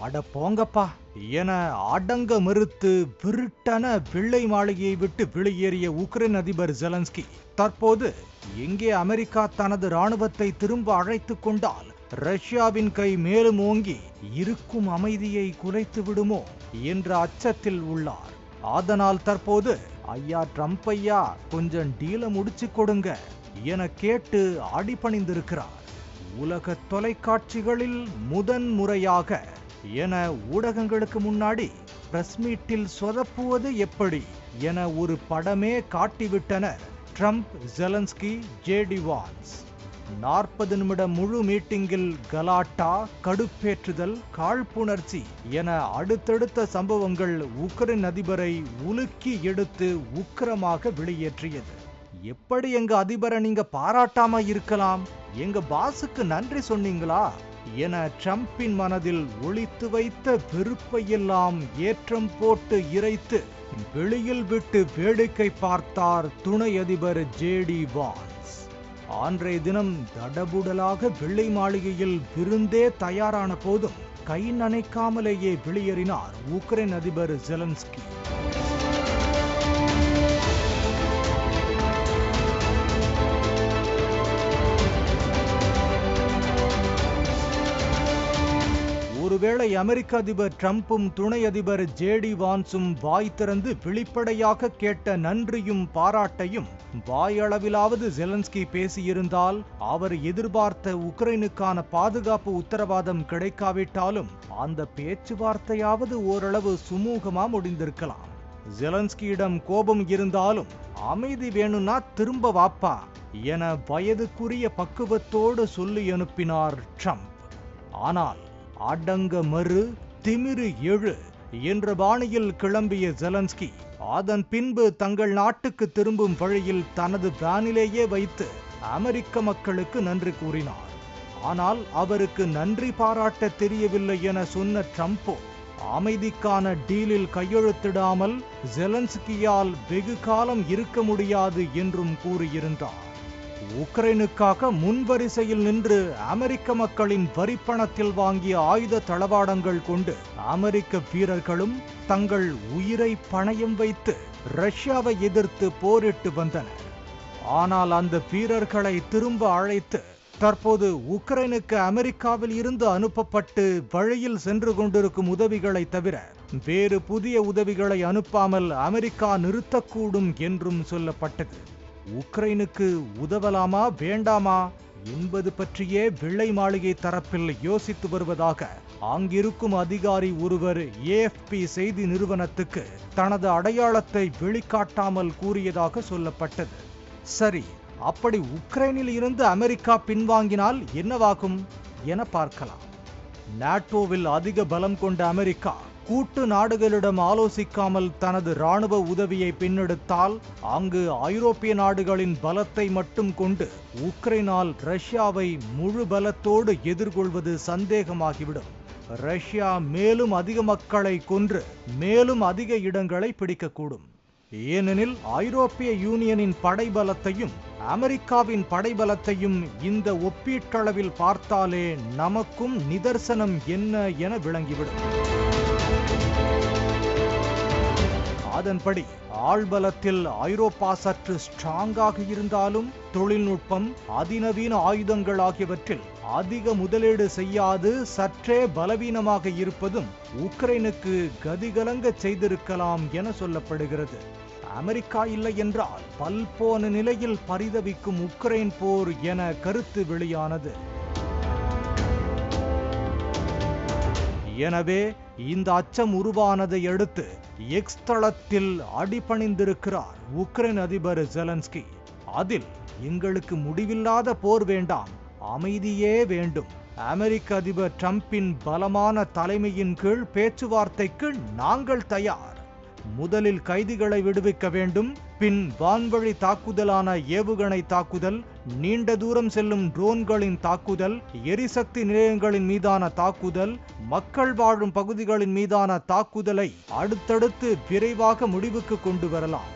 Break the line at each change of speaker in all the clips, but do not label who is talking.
அட போங்கப்பா என அடங்க மறுத்து விருட்டன வெள்ளை மாளிகையை விட்டு வெளியேறிய உக்ரைன் அதிபர் ஜெலன்ஸ்கி தற்போது எங்கே அமெரிக்கா தனது ராணுவத்தை திரும்ப அழைத்துக் கொண்டால் ரஷ்யாவின் கை மேலும் ஓங்கி இருக்கும் அமைதியை குலைத்து விடுமோ என்ற அச்சத்தில் உள்ளார். அதனால் தற்போது ஐயா ட்ரம்ப் ஐயா கொஞ்சம் டீல முடிச்சு கொடுங்க என கேட்டு அடிபணிந்திருக்கிறார். உலக தொலைக்காட்சிகளில் முதன்முறையாக என ஊடகங்களுக்கு முன்னாடி பிரஸ் மீட்டில் சொதப்புவது எப்படி என ஒரு படமே காட்டிவிட்டனர் ட்ரம்ப், ஜெலன்ஸ்கி, ஜேடி வான்ஸ். 40 நிமிட முழு மீட்டிங்கில் கலாட்டா, கடுப்பேற்றுதல், காழ்ப்புணர்ச்சி என அடுத்தடுத்த சம்பவங்கள் உக்ரைன் அதிபரை உலுக்கி எடுத்து உக்கிரமாக வெளியேற்றியது. எப்படி எங்க அதிபரை நீங்க பாராட்டாம இருக்கலாம்? எங்க பாசுக்கு நன்றி சொன்னீங்களா என ட்ரம்பின் மனதில் ஒளித்து வைத்த வெறுப்பையெல்லாம் ஏற்றம் போட்டு இறைத்து வெளியில் விட்டு வேடிக்கை பார்த்தார் துணை அதிபர் ஜேடி வான்ஸ். அன்றைய தினம் தடபுடலாக வெள்ளை மாளிகையில் விருந்தே தயாரான போதும் கை நனைக்காமலேயே வெளியேறினார் உக்ரைன் அதிபர் ஜெலன்ஸ்கி. ஒருவேளை அமெரிக்க அதிபர் ட்ரம்பும் துணை அதிபர் ஜேடி வான்ஸும் வாய் திறந்து வெளிப்படையாக கேட்ட நன்றியும் பாராட்டையும் வாயளவிலாவது ஜெலன்ஸ்கி பேசியிருந்தால் அவர் எதிர்பார்த்த உக்ரைனுக்கான பாதுகாப்பு உத்தரவாதம் கிடைக்காவிட்டாலும் அந்த பேச்சுவார்த்தையாவது ஓரளவு சுமூகமா முடிந்திருக்கலாம். ஜெலன்ஸ்கியிடம் கோபம் இருந்தாலும் அமைதி வேணும்னா திரும்ப வாப்பா என வயதுக்குரிய பக்குவத்தோடு சொல்லி அனுப்பினார் ட்ரம்ப். ஆனால் அடங்க மறு, திமிரு எழு என்ற பாணியில் கிளம்பிய ஜெலன்ஸ்கி அதன் பின்பு தங்கள் நாட்டுக்கு திரும்பும் வழியில் தனது வேனிலேயே வைத்து அமெரிக்க மக்களுக்கு நன்றி கூறினார். ஆனால் அவருக்கு நன்றி பாராட்ட தெரியவில்லை என சொன்ன ட்ரம்போ அமைதிக்கான டீலில் கையெழுத்திடாமல் ஜெலன்ஸ்கியால் வெகு காலம் இருக்க முடியாது என்றும் கூறியிருந்தார். உக்ரைனுக்காக முன்வரிசையில் நின்று அமெரிக்க மக்களின் வரிப்பணத்தில் வாங்கிய ஆயுத தளவாடங்கள் கொண்டு அமெரிக்க வீரர்களும் தங்கள் உயிரை பணயம் வைத்து ரஷ்யாவை எதிர்த்து போரிட்டு வந்தனர். ஆனால் அந்த வீரர்களை திரும்ப அழைத்து தற்போது உக்ரைனுக்கு அமெரிக்காவில் இருந்து அனுப்பப்பட்டு வழியில் சென்று கொண்டிருக்கும் உதவிகளை தவிர வேறு புதிய உதவிகளை அனுப்பாமல் அமெரிக்கா நிறுத்தக்கூடும் என்றும் சொல்லப்பட்டது. உக்ரைனுக்கு உதவலாமா வேண்டாமா என்பது பற்றியே வெள்ளை மாளிகை தரப்பில் யோசித்து வருவதாக அங்கிருக்கும் அதிகாரி ஒருவர் AFP செய்தி நிறுவனத்துக்கு தனது அடையாளத்தை வெளிக்காட்டாமல் கூறியதாக சொல்லப்பட்டது. சரி, அப்படி உக்ரைனில் இருந்து அமெரிக்கா பின்வாங்கினால் என்னவாகும் என பார்க்கலாம். நாட்டோவில் அதிக பலம் கொண்ட அமெரிக்கா கூட்டு நாடுகளிடம் ஆலோசிக்காமல் தனது ராணுவ உதவியை பின்னெடுத்தால் அங்கு ஐரோப்பிய நாடுகளின் பலத்தை மட்டும் கொண்டு உக்ரைனால் ரஷ்யாவை முழு பலத்தோடு எதிர்கொள்வது சந்தேகமாகிவிடும். ரஷ்யா மேலும் அதிக மக்களை கொன்று மேலும் அதிக இடங்களை பிடிக்கக்கூடும். ஏனெனில் ஐரோப்பிய யூனியனின் படைபலத்தையும் அமெரிக்காவின் படைபலத்தையும் இந்த ஒப்பீட்டளவில் பார்த்தாலே நமக்கும் நிதர்சனம் என்ன என விளங்கிவிடும். அதன்படி ஆள்பலத்தில் ஐரோப்பா சற்று ஸ்ட்ராங்காக இருந்தாலும் தொழில்நுட்பம், அதிநவீன ஆயுதங்கள் ஆகியவற்றில் அதிக முதலீடு செய்யாது சற்றே பலவீனமாக இருப்பதும் உக்ரைனுக்கு கதிகலங்க செய்திருக்கலாம் என சொல்லப்படுகிறது. அமெரிக்கா இல்லை என்றால் பல்போன நிலையில் பரிதவிக்கும் உக்ரைன் போர் என கருத்து வெளியானது. எனவே இந்த அச்சம் உருவானதை அடுத்து எக்ஸ் தளத்தில் அடிபணிந்திருக்கிறார் உக்ரைன் அதிபர் ஜெலன்ஸ்கி. அதில் எங்களுக்கு முடிவில்லாத போர் வேண்டாம், அமைதியே வேண்டும். அமெரிக்க அதிபர் ட்ரம்பின் பலமான தலைமையின் கீழ் பேச்சுவார்த்தைக்கு நாங்கள் தயார். முதலில் கைதிகளை விடுவிக்க வேண்டும், பின் வான்வழி தாக்குதலான ஏவுகணை தாக்குதல், நீண்ட தூரம் செல்லும் ட்ரோன்களின் தாக்குதல், எரிசக்தி நிலையங்களின் மீதான தாக்குதல், மக்கள் வாழும் பகுதிகளின் மீதான தாக்குதலை அடுத்தடுத்து விரைவாக முடிவுக்கு கொண்டு வரலாம்.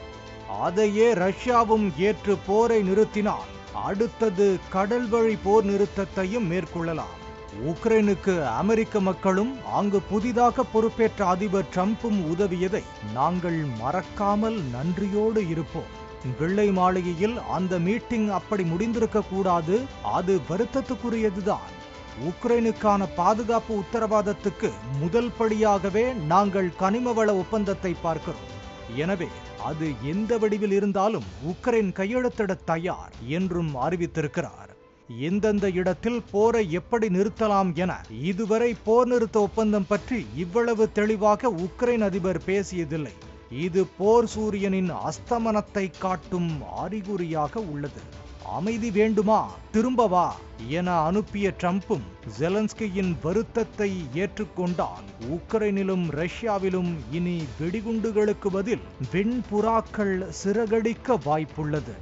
அதையே ரஷ்யாவும் ஏற்று போரை நிறுத்தினால் அடுத்தது கடல் வழி போர் நிறுத்தத்தையும் மேற்கொள்ளலாம். உக்ரைனுக்கு அமெரிக்க மக்களும் அங்கு புதிதாக பொறுப்பேற்ற அதிபர் டிரம்பும் உதவியதை நாங்கள் மறக்காமல் நன்றியோடு இருப்போம். வெள்ளை மாளிகையில் அந்த மீட்டிங் அப்படி முடிந்திருக்க கூடாது. அது வருத்தத்துக்குரியதுதான். உக்ரைனுக்கான பாதுகாப்பு உத்தரவாதத்துக்கு முதல் படியாகவே நாங்கள் கனிமவள ஒப்பந்தத்தை பார்க்கிறோம். எனவே அது எந்த வடிவில் இருந்தாலும் உக்ரைன் கையெழுத்திட தயார் என்றும் அறிவித்திருக்கிறார். எந்தெந்த இடத்தில் போரை எப்படி நிறுத்தலாம் என இதுவரை போர் நிறுத்த ஒப்பந்தம் பற்றி இவ்வளவு தெளிவாக உக்ரைன் அதிபர் பேசியதில்லை. இது போர் சூரியனின் அஸ்தமனத்தை காட்டும் அறிகுறியாக உள்ளது. அமைதி வேண்டுமா, திரும்ப வா என அனுப்பிய டிரம்பும் ஜெலன்ஸ்கியின் வருத்தத்தை ஏற்றுக்கொண்டால் உக்ரைனிலும் ரஷ்யாவிலும் இனி வெடிகுண்டுகளுக்கு பதில் வெண்புறாக்கள் சிறகடிக்க வாய்ப்புள்ளது.